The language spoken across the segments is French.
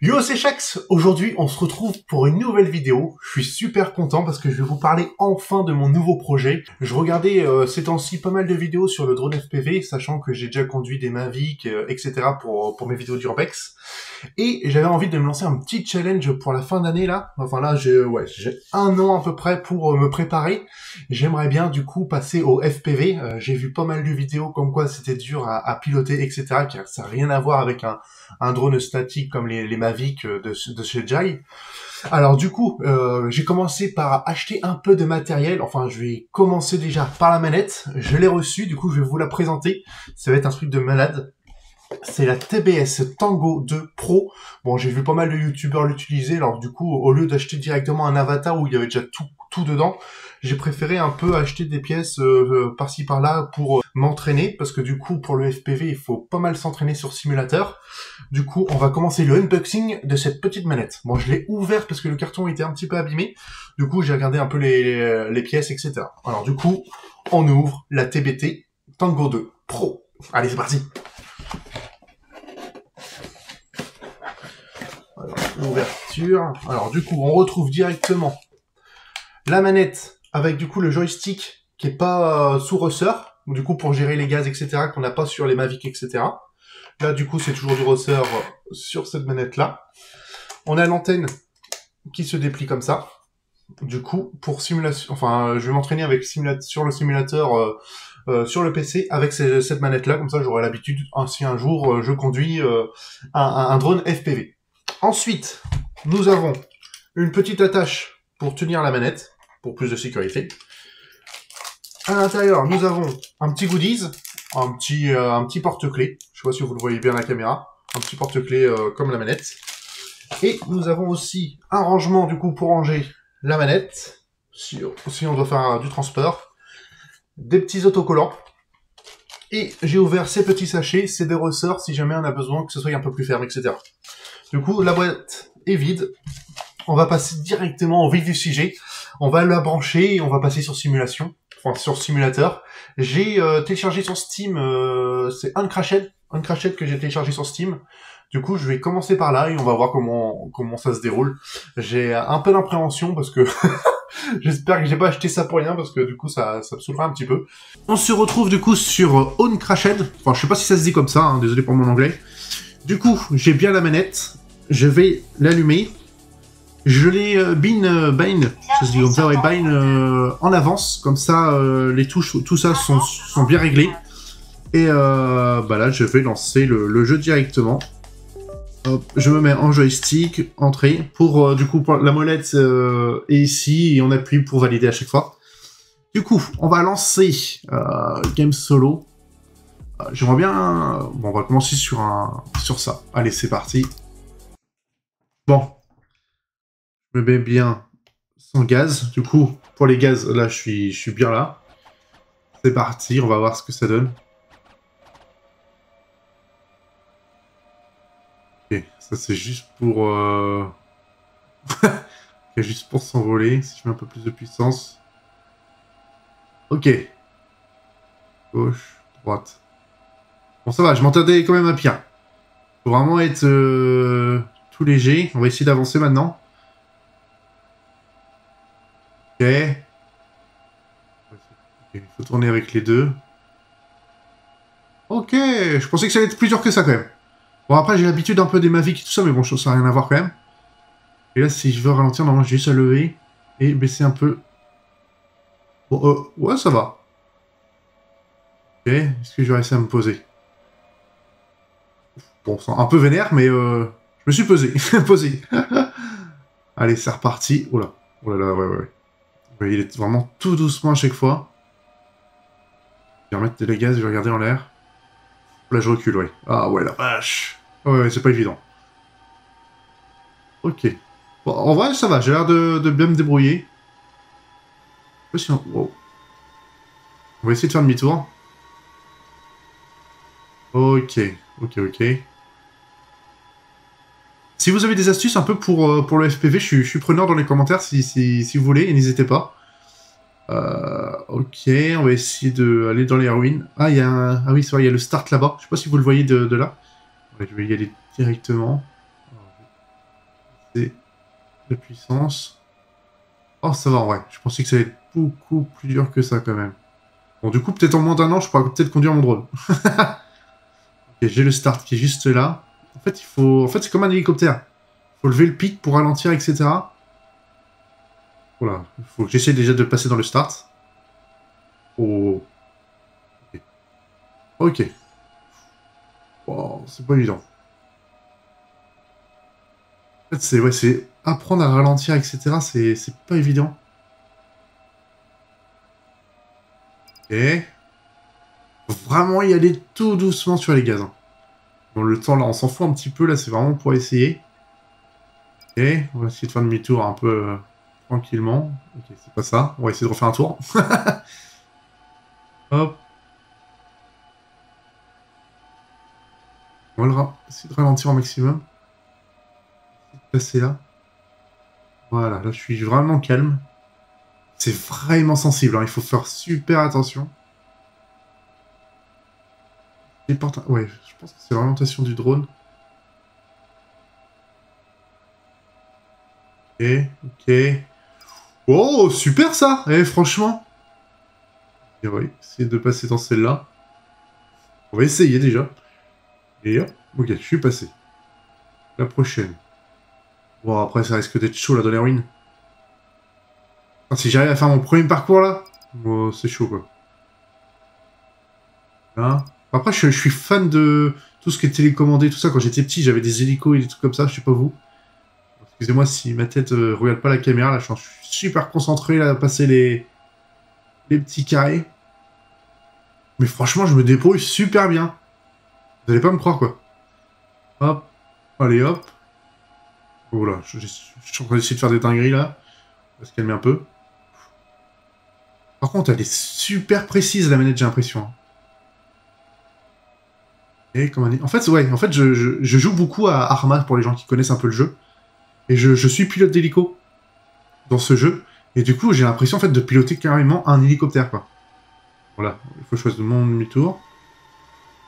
Yo, c'est Shax. Aujourd'hui, on se retrouve pour une nouvelle vidéo. Je suis super content parce que je vais vous parler enfin de mon nouveau projet. Je regardais ces temps-ci pas mal de vidéos sur le drone FPV, sachant que j'ai déjà conduit des Mavic, etc. pour mes vidéos d'Urbex. Et j'avais envie de me lancer un petit challenge pour la fin d'année là. Enfin là, j'ai un an à peu près pour me préparer. J'aimerais bien du coup passer au FPV. J'ai vu pas mal de vidéos comme quoi c'était dur à piloter, etc. Car ça n'a rien à voir avec un drone statique comme les Mavic de chez Jai. Alors du coup, j'ai commencé par acheter un peu de matériel. Enfin, je vais commencer déjà par la manette. Je l'ai reçue, du coup je vais vous la présenter. Ça va être un truc de malade. C'est la TBS Tango 2 Pro. Bon, j'ai vu pas mal de youtubeurs l'utiliser, alors du coup, au lieu d'acheter directement un avatar où il y avait déjà tout dedans, j'ai préféré un peu acheter des pièces par-ci par-là pour m'entraîner, parce que du coup, pour le FPV, il faut pas mal s'entraîner sur simulateur. Du coup, on va commencer le unboxing de cette petite manette. Bon, je l'ai ouvert parce que le carton était un petit peu abîmé. Du coup, j'ai regardé un peu les pièces, etc. Alors du coup, on ouvre la TBT Tango 2 Pro. Allez, c'est parti. L'ouverture. Alors du coup, on retrouve directement la manette avec du coup le joystick qui est pas sous ressort, du coup pour gérer les gaz, etc. qu'on n'a pas sur les Mavic, etc. Là du coup c'est toujours du ressort sur cette manette là. On a l'antenne qui se déplie comme ça. Du coup pour simulation, enfin je vais m'entraîner avec sur le simulateur sur le PC avec cette manette là, comme ça j'aurai l'habitude si un jour je conduis un drone FPV. Ensuite, nous avons une petite attache pour tenir la manette, pour plus de sécurité. À l'intérieur, nous avons un petit goodies, un petit porte-clés. Je sais pas si vous le voyez bien à la caméra. Un petit porte-clés comme la manette. Et nous avons aussi un rangement du coup pour ranger la manette, si on doit faire du transport. Des petits autocollants. Et j'ai ouvert ces petits sachets, c'est des ressorts si jamais on a besoin que ce soit un peu plus ferme, etc. Du coup, la boîte est vide. On va passer directement au vif du sujet. On va la brancher et on va passer sur simulation. Enfin, sur simulateur. J'ai téléchargé sur Steam, c'est Uncrashed que j'ai téléchargé sur Steam. Du coup, je vais commencer par là et on va voir comment ça se déroule. J'ai un peu d'appréhension parce que j'espère que j'ai pas acheté ça pour rien parce que du coup, ça me saoulera un petit peu. On se retrouve du coup sur Uncrashed. Enfin, je sais pas si ça se dit comme ça, hein, désolé pour mon anglais. Du coup, j'ai bien la manette. Je vais l'allumer. Je l'ai bind, ça se dit comme ça, ouais, bind en avance. Comme ça, les touches, tout ça sont bien réglés. Et bah là, je vais lancer le jeu directement. Hop, je me mets en joystick, entrée. Pour du coup, la molette est ici et on appuie pour valider à chaque fois. Du coup, on va lancer Game Solo. J'aimerais bien... Bon, on va commencer sur ça. Allez, c'est parti. Bon. Je me mets bien sans gaz. Du coup, pour les gaz, là, je suis bien là. C'est parti, on va voir ce que ça donne. Ok, ça c'est juste pour... c'est juste pour s'envoler, si je mets un peu plus de puissance. Ok. Gauche, droite. Bon, ça va, je m'entendais quand même à pire. Faut vraiment être tout léger. On va essayer d'avancer maintenant. Ok. Il faut tourner avec les deux. Ok, je pensais que ça allait être plus dur que ça quand même. Bon, après j'ai l'habitude un peu des Mavic et tout ça, mais bon, ça n'a rien à voir quand même. Et là, si je veux ralentir, normalement j'ai juste à lever et baisser un peu. Bon, ouais, ça va. Ok, est-ce que je vais réussir à me poser? Bon, c'est un peu vénère, mais je me suis posé. Posé. Allez, c'est reparti. Oh là. Oh là là, ouais. Il est vraiment tout doucement à chaque fois. Je vais remettre les gaz, je vais regarder en l'air. Là, je recule, ouais. Ah ouais, la vache. Ouais, c'est pas évident. Ok. Bon, en vrai, ça va. J'ai l'air de bien me débrouiller. Wow. On va essayer de faire demi-tour. Ok. Si vous avez des astuces un peu pour le FPV, je suis preneur dans les commentaires si vous voulez, et n'hésitez pas. Ok, on va essayer d'aller dans les ruines. Ah, il y a un... Ah oui, c'est vrai, il y a le start là-bas. Je sais pas si vous le voyez de là. Ouais, je vais y aller directement. de puissance. Oh, ça va en vrai. Je pensais que ça allait être beaucoup plus dur que ça quand même. Bon, du coup, peut-être en moins d'un an, je pourrais peut-être conduire mon drone. Ok, j'ai le start qui est juste là. En fait, il faut... En fait, c'est comme un hélicoptère. Il faut lever le pic pour ralentir, etc. Voilà. Il faut que j'essaie déjà de passer dans le start. Oh. Ok. Ok. Oh, c'est pas évident. En fait, c'est ouais, c'est apprendre à ralentir, etc. C'est pas évident. Ok. Faut vraiment y aller tout doucement sur les gaz. Hein. Bon, le temps, là, on s'en fout un petit peu. Là, c'est vraiment pour essayer. Ok. On va essayer de faire demi-tour un peu tranquillement. Ok, c'est pas ça. On va essayer de refaire un tour. Hop. On va essayer de ralentir au maximum. Passer là. Voilà, là, je suis vraiment calme. C'est vraiment sensible. Hein. Il faut faire super attention. Ouais, je pense que c'est l'orientation du drone. Ok, ok. Oh, super ça! Eh, franchement. Et ouais, essayer de passer dans celle-là. On va essayer déjà. Et hop, ok, je suis passé. La prochaine. Bon, après, ça risque d'être chaud là dans les ruines. Ah, si j'arrive à faire mon premier parcours là, oh, c'est chaud quoi. Là. Après, je suis fan de tout ce qui est télécommandé, tout ça. Quand j'étais petit, j'avais des hélicos et des trucs comme ça, je sais pas vous. Excusez-moi si ma tête regarde pas la caméra, là, je suis super concentré là, à passer les petits carrés. Mais franchement, je me débrouille super bien. Vous allez pas me croire, quoi. Hop. Allez, hop. Oh là, je suis en train d'essayer de faire des dingueries, là. On va se calmer un peu. Par contre, elle est super précise, la manette, j'ai l'impression. Hein. Et comment dire... En fait, ouais, en fait, je joue beaucoup à Arma, pour les gens qui connaissent un peu le jeu. Et je suis pilote d'hélico dans ce jeu. Et du coup, j'ai l'impression, en fait, de piloter carrément un hélicoptère, quoi. Voilà, il faut choisir mon demi-tour.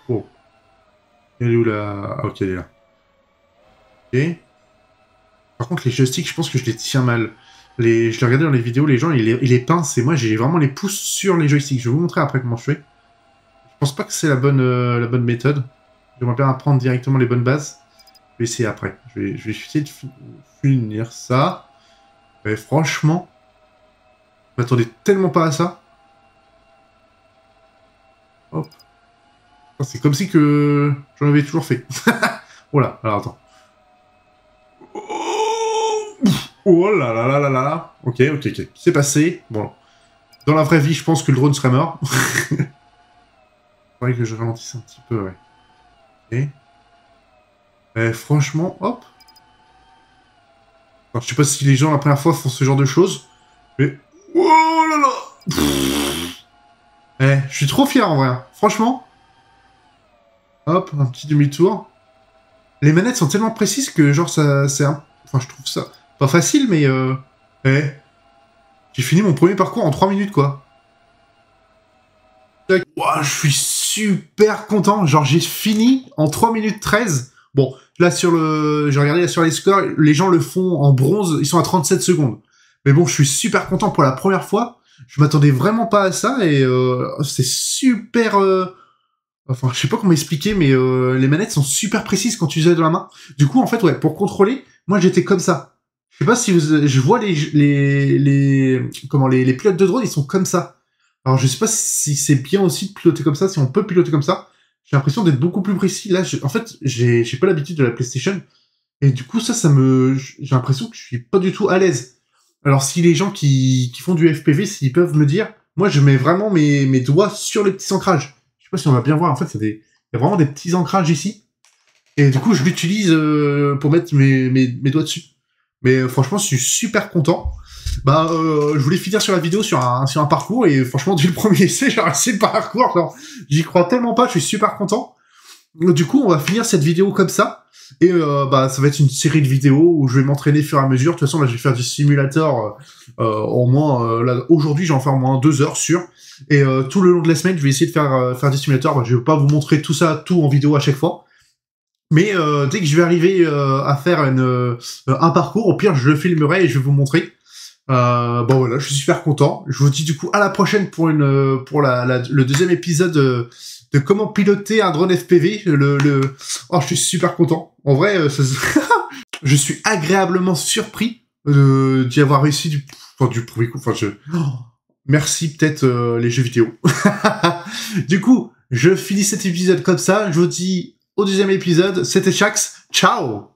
Oh. Elle est où, là? Ah, ok, elle est là. Ok. Par contre, les joysticks, je pense que je les tiens mal. Je l'ai regardé dans les vidéos, les gens, ils les pincent, et moi, j'ai vraiment les pouces sur les joysticks. Je vais vous montrer après comment je fais. Je pense pas que c'est la bonne méthode. J'aimerais bien apprendre directement les bonnes bases. Je vais essayer après. Je vais essayer de finir ça. Mais franchement, je m'attendais tellement pas à ça. Hop. C'est comme si que j'en avais toujours fait. Voilà, alors attends. Oh là là là là là. Ok, ok, ok. C'est passé. Bon. Dans la vraie vie, je pense que le drone serait mort. Faudrait que je ralentisse un petit peu, ouais. Ok. Franchement, hop. Alors, je sais pas si les gens la première fois font ce genre de choses, mais... Oh là là. Je suis trop fier en vrai. Franchement. Hop, un petit demi-tour. Les manettes sont tellement précises que genre ça... c'est un... Enfin, je trouve ça... Pas facile, mais... J'ai fini mon premier parcours en 3 minutes, quoi. Ouah, je suis super content. Genre, j'ai fini en 3 minutes 13. Bon, là, j'ai regardé là, sur les scores, les gens le font en bronze, ils sont à 37 secondes. Mais bon, je suis super content pour la première fois. Je m'attendais vraiment pas à ça et c'est super... Enfin, je sais pas comment expliquer, mais les manettes sont super précises quand tu les as dans la main. Du coup, en fait, ouais, pour contrôler, moi, j'étais comme ça. Je sais pas si je vois les pilotes de drone, ils sont comme ça. Alors, je sais pas si c'est bien aussi de piloter comme ça, si on peut piloter comme ça. J'ai l'impression d'être beaucoup plus précis. Là, en fait, j'ai pas l'habitude de la PlayStation. Et du coup, j'ai l'impression que je suis pas du tout à l'aise. Alors, si les gens qui font du FPV, s'ils peuvent me dire, moi, je mets vraiment mes doigts sur les petits ancrages. Je sais pas si on va bien voir. En fait, il y a vraiment des petits ancrages ici. Et du coup, je l'utilise pour mettre mes doigts dessus. Mais franchement, je suis super content. Bah, je voulais finir sur la vidéo sur un parcours et franchement, dès le premier essai, j'ai réussi le parcours. Genre, j'y crois tellement pas, je suis super content. Du coup, on va finir cette vidéo comme ça. Et bah, ça va être une série de vidéos où je vais m'entraîner au fur et à mesure. De toute façon, là, je vais faire du simulator au moins... là, aujourd'hui, j'en vais en faire au moins 2 heures sur. Et tout le long de la semaine, je vais essayer de faire du simulator. Bah, je vais pas vous montrer tout ça, tout en vidéo à chaque fois. Mais dès que je vais arriver à faire un parcours, au pire, je le filmerai et je vais vous montrer. Bon voilà, je suis super content. Je vous dis du coup à la prochaine pour le deuxième épisode de comment piloter un drone FPV. Oh, je suis super content. En vrai, je suis agréablement surpris d'y avoir réussi du premier coup. Oh, merci peut-être les jeux vidéo. Du coup, je finis cet épisode comme ça. Je vous dis au deuxième épisode. C'était Shax. Ciao.